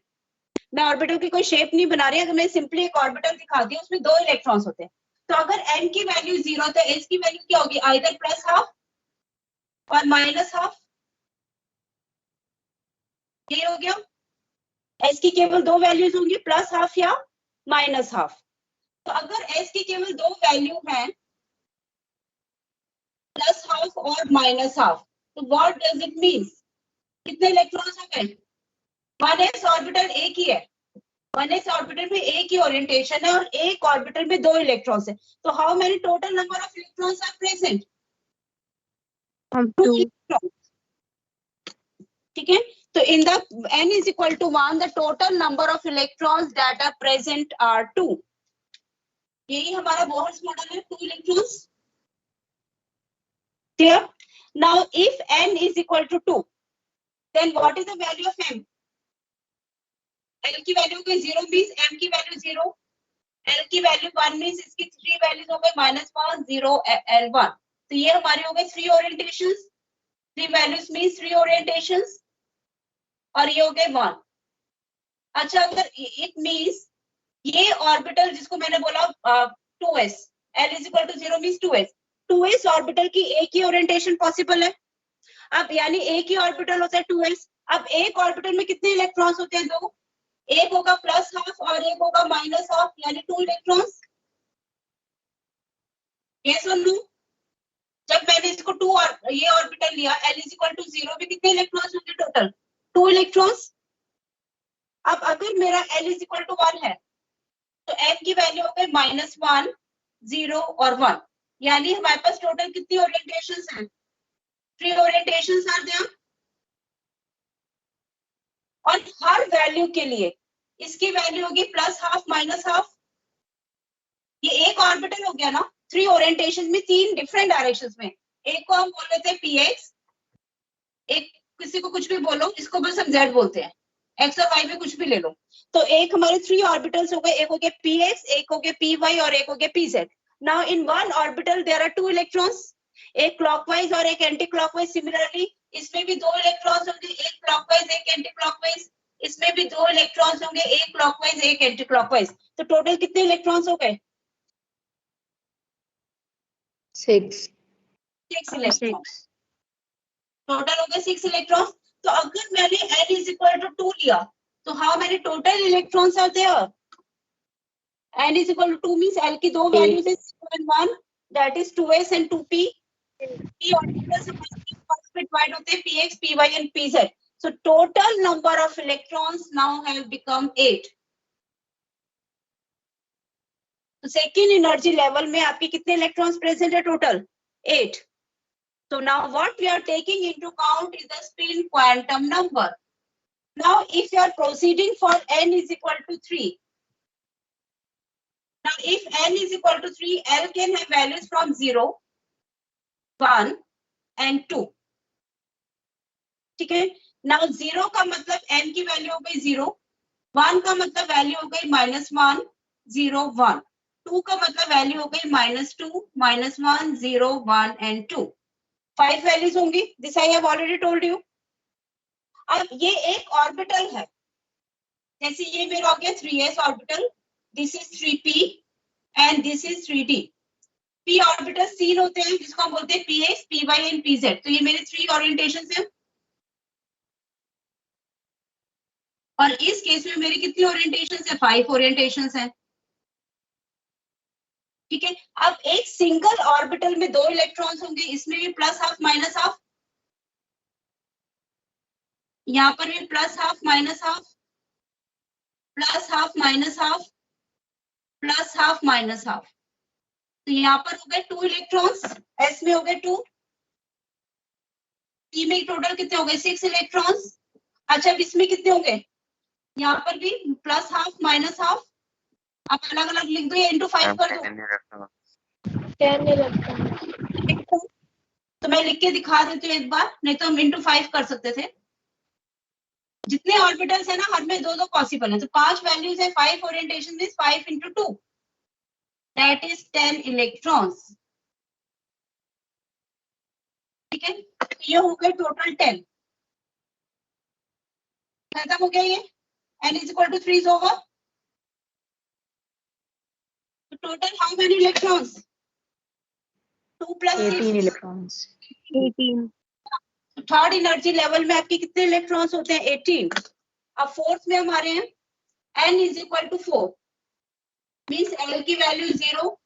मैं ऑर्बिटल की कोई शेप नहीं बना रही, अगर मैं सिंपली एक ऑर्बिटल दिखा दी उसमें 2 इलेक्ट्रॉन्स होते हैं। तो अगर n की वैल्यू 0 तो s की वैल्यू क्या होगी, आइदर प्लस हाफ और माइनस हाफ। ये हो गया, s की केवल 2 वैल्यूज होंगी, प्लस हाफ या माइनस हाफ। तो अगर s की केवल 2 वैल्यू हैं, प्लस हाफ और माइनस हाफ, तो व्हाट डज इट मीन, कितने इलेक्ट्रॉन्स हो गए। 1s ऑर्बिटल एक ही है, 1s ऑर्बिटल में एक ही ओरिएंटेशन है और एक ऑर्बिटल में 2 इलेक्ट्रॉन्स है। तो how many total number of electrons are present, 2 electrons, ठीक है। तो in the n is equal to 1 the total number of electrons that are present are 2। यही हमारा बोहर्स मॉडल है, 2 electrons, clear। now if n is equal to 2 then what is the value of m, l की value को 0 means m की value 0, l की value 1 means इसकी 3 values हो गई -1, 0, l1। तो ये हमारी हो गई 3 ओरिएंटेशंस, 3 वैल्यूज मींस 3 ओरिएंटेशंस, और ये हो गए 1। अच्छा, अगर इट मींस ये ऑर्बिटल जिसको मैंने बोला 2s, l is equal to 0 means 2s orbital की एक ही ओरिएंटेशन पॉसिबल है। अब यानी एक ही ऑर्बिटल होता है 2s। अब एक ऑर्बिटल में कितने इलेक्ट्रॉन्स होते हैं, 2, एक होगा प्लस हाफ और एक होगा माइनस हाफ, यानी 2 इलेक्ट्रॉन्स। यस और नो। जब मैंने इसको 2 और ये ऑर्बिटल लिया l इज इक्वल टू 0 में कितने इलेक्ट्रॉन्स होंगे टोटल, 2 इलेक्ट्रॉन्स। अब अगर मेरा l इज इक्वल टू 1 है तो m की वैल्यू हो गई -1, 0 और 1, यानी हमारे पास टोटल कितनी ओरिएंटेशंस हैं, 3 ओरिएंटेशंस आर देयर। और हर वैल्यू के लिए इसकी वैल्यू होगी प्लस हाफ माइनस हाफ। ये एक ऑर्बिटल हो गया ना, 3 ओरिएंटेशंस में 3 डिफरेंट डायरेक्शंस में। एक को हम बोल लेते हैं px, एक किसी को कुछ भी बोलो, इसको बस हम z बोलते हैं, x और y में कुछ भी ले लो। तो एक हमारे 3 ऑर्बिटल्स हो गए, एक हो गया px, एक हो गया py और एक हो गया pz। Now in one orbital there are 2 electrons, एक क्लॉकवाइज और एक एंटी क्लॉकवाइज। सिमिलरली इसमें भी 2 इलेक्ट्रॉन्स होंगे, एक क्लॉकवाइज एक एंटी क्लॉकवाइज। इसमें भी 2 इलेक्ट्रॉन्स होंगे, एक क्लॉकवाइज एक एंटी क्लॉकवाइज। तो टोटल कितने इलेक्ट्रॉन्स हो गए, 6 इलेक्ट्रॉन्स टोटल हो गए, 6 इलेक्ट्रॉन्स। तो अगर मैंने n इज इक्वल टू 2 लिया तो how many total electrons are there, n is equal to 2 means l की 2 वैल्यूज है 0 and 1, that is 2s and 2p। p orbitals divide होते हैं px, py and pz। so total number of electrons now have become 8। तो second energy level में आपके कितने electrons present है, total 8। So now what we are taking into count is the spin quantum number. Now if you are proceeding for n is equal to 3. Now if n is equal to 3, L can have values from 0, 1 and 2. ठीक है। Now 0 का मतलब n की value हो गई 0, 1 का मतलब value हो गई -1 0 1, 2 का मतलब वैल्यू हो गई -2 -1 0 1 एंड 2, 5 वैल्यूज होंगी। This I have already told you. अब ये एक ऑर्बिटल है, जैसे ये मेरा हो गया 3s orbital, this is 3p and this is 3d। p orbital seen होते हैं जिसको हम बोलते हैं px py एंड pz। तो ये मेरे 3 ओरिएंटेशंस हैं और इस केस में मेरी कितनी ओरिएंटेशंस है? 5 ओरिएंटेशंस हैं। ठीक है, अब एक सिंगल ऑर्बिटल में 2 इलेक्ट्रॉन्स होंगे, इसमें भी प्लस हाफ माइनस हाफ, यहाँ पर भी plus half minus half, plus half minus half, plus half minus half. तो यहाँ पर हो गए 2 इलेक्ट्रॉन्स, s में हो गए 2, p में टोटल कितने हो गए? 6 इलेक्ट्रॉन्स। अच्छा, इसमें कितने होंगे? यहाँ पर भी प्लस हाफ माइनस हाफ, आप अलग अलग लिख दो या इंटू 5 मैम कर दो। 10 इलेक्ट्रॉन। 10 इलेक्ट्रॉन। तो मैं लिख के दिखा देती हूँ एक बार, नहीं तो हम इंटू 5 कर सकते थे। जितने ऑर्बिटल्स है ना, हर में 2 2 पॉसिबल है, तो 5 वैल्यूज है, 5 orientation means 5 into 2, that is 10 electrons. ठीक है, ये हो गए टोटल 10। खत्म हो गया ये, n is equal to 3 is over. So total how many electrons? 2 plus 18 6. electrons. 18. Third energy level में आपके कितने इलेक्ट्रॉन्स होते हैं? 18। अब फोर्थ में हमारे हैं n is equal to 4, means l की वैल्यू 0,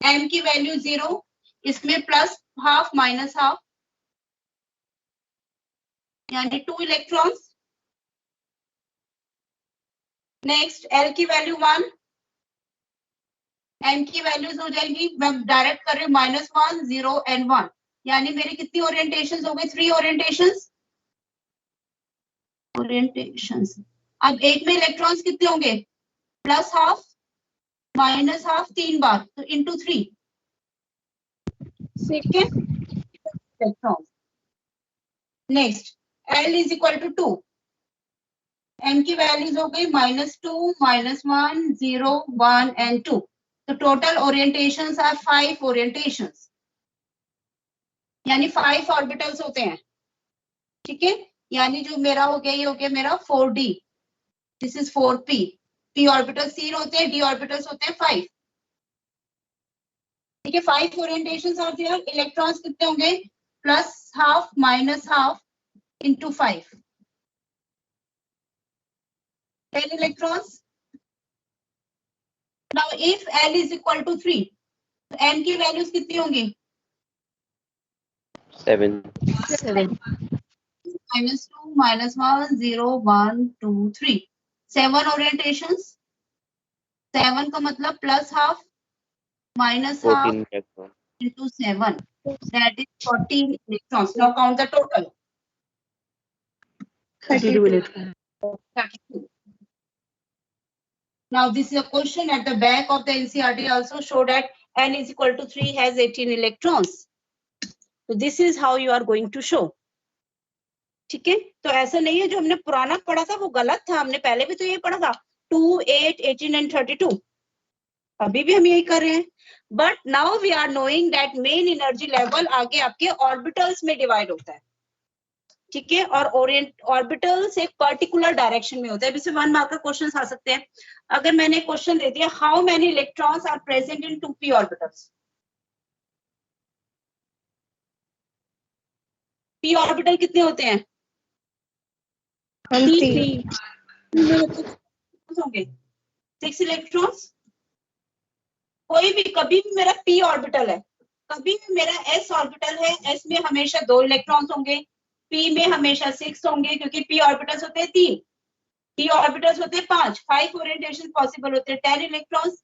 m की वैल्यू 0, इसमें प्लस हाफ माइनस हाफ, यानी 2 इलेक्ट्रॉन्स। नेक्स्ट l की वैल्यू 1, m की वैल्यूज हो जाएंगी, मैं डायरेक्ट कर रही हूँ -1 0 एंड 1, यानी मेरी कितनी ओरिएंटेशंस हो गई? 3 ओरिएंटेशंस। अब एक में इलेक्ट्रॉन्स कितने होंगे? प्लस हाफ माइनस हाफ 3 बार, तो इंटू 3। ठीक है, electrons. Next l is equal to 2, m की वैल्यूज हो गई -2 -1 0 1 एंड 2, तो टोटल ओरिएंटेशंस आर 5 ओरिएंटेशंस, यानी 5 ऑर्बिटल्स होते हैं। ठीक है, यानी जो मेरा हो गया, ये हो गया मेरा 4d, this is 4p, p orbital seen होते हैं, d ऑर्बिटल्स होते हैं 5। ठीक है, 5 ओरिएंटेशंस आर देयर। इलेक्ट्रॉन्स कितने होंगे? Plus half minus half into 5, 10 electrons. Now if L is equal to 3, तो n की वैल्यूज कितनी होंगी? 7 7. -2 -1 0 1 2 3, 7 ओरिएंटेशंस। 7 का मतलब plus half minus half 14 electron. into 7, that is 14 electrons. Now count the total. 32 electrons. 32. Now this is a question at the back of the NCERT also show that n is equal to 3 has 18 electrons. So this is how you are going to show. ठीक है, तो ऐसा नहीं है जो हमने पुराना पढ़ा था वो गलत था, हमने पहले भी तो ये पढ़ा था 2 8 18 एंड 32, अभी भी हम यही कर रहे हैं, but now we are knowing that main energy level आगे आपके ऑर्बिटल्स में डिवाइड होता है। ठीक है, और ऑर्बिटल्स एक पर्टिकुलर डायरेक्शन में होता है। इसमें 1 मार्क का क्वेश्चन आ सकते हैं। अगर मैंने क्वेश्चन दे दिया how many electrons are present in 2p orbitals, p orbital कितने होते हैं? 3. होंगे 6 इलेक्ट्रॉन्स। कोई भी कभी भी मेरा p ऑर्बिटल है, कभी भी मेरा s ऑर्बिटल है, s में हमेशा 2 इलेक्ट्रॉन्स होंगे, p में हमेशा 6 होंगे, क्योंकि p ऑर्बिटल्स होते हैं 3, p ऑर्बिटल्स होते हैं 5 ओरिएंटेशन पॉसिबल होते हैं 10 इलेक्ट्रॉन्स,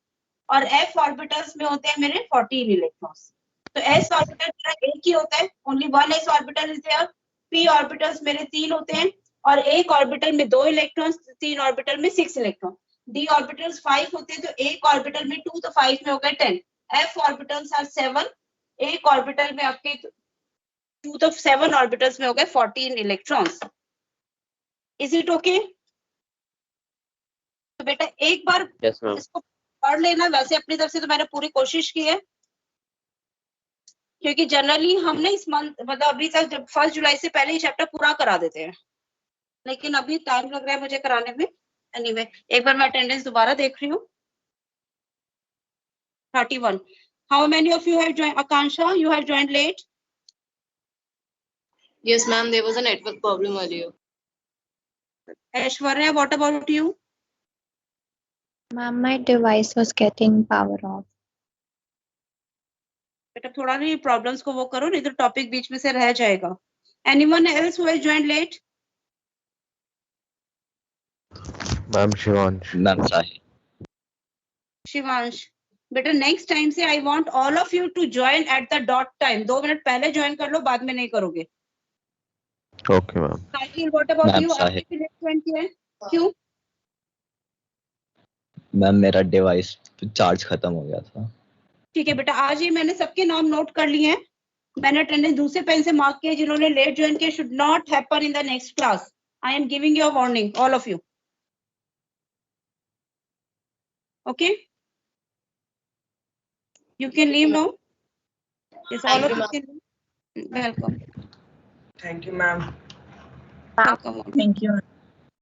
और f ऑर्बिटल्स में होते हैं मेरे 14 इलेक्ट्रॉन्स। तो s ऑर्बिटल मेरा एक ही होता है, only 1 s orbital is there. p orbitals मेरे 3 होते हैं, और एक ऑर्बिटल में 2 इलेक्ट्रॉन्स, 3 ऑर्बिटल में 6 इलेक्ट्रॉन। d ऑर्बिटल्स 5 होते हैं, तो एक ऑर्बिटल में 2, तो 5 में हो गए 10। f ऑर्बिटल्स आर 7, एक ऑर्बिटल में आपके 2, तो 7 ऑर्बिटल्स में हो गए 14 इलेक्ट्रॉन्स। Is it okay? तो बेटा एक बार Yes, ma'am. इसको पढ़ लेना। वैसे अपनी तरफ से तो मैंने पूरी कोशिश की है, क्योंकि जनरली हमने इस मंथ मतलब अभी तक जब 1 जुलाई से पहले ही चैप्टर पूरा करा देते हैं, लेकिन अभी टाइम लग रहा है मुझे कराने में। एनीवे एक बार मैं अटेंडेंस दोबारा देख रही हूँ। 31. How many of you have joined? Akansha, you have joined late. Yes, ma'am. There was a network problem earlier. Aishwarya, what about you? Ma'am, my device was getting power off. बेटा थोड़ा नहीं problems को वो करो, नहीं तो topic बीच में से रह जाएगा। Anyone else who has joined late? Ma'am, Shivansh. Ma'am Sahil. Shivansh, बेटा नेक्स्ट टाइम से I want all of you to join at the dot time. 2 minute पहले ज्वाइन कर लो, बाद में नहीं करोगे। Okay, ma'am. Sahil, what about ma'am, you? Sahil. आपने भी लेट ज्वाइन किया है, क्यों? मैम मेरा डिवाइस चार्ज खत्म हो गया था। ठीक है बेटा, आज ही मैंने सबके नाम नोट कर लिए हैं। मैंने अटेंडेंस दूसरे पेन से मार्क किया। जिन्होंने लेट ज्वाइन किया should not happen in the next class. I am giving you a warning, all of you. Okay, you can leave now. Yes, all of you can leave. Welcome. Thank you, ma'am. Welcome. Thank you.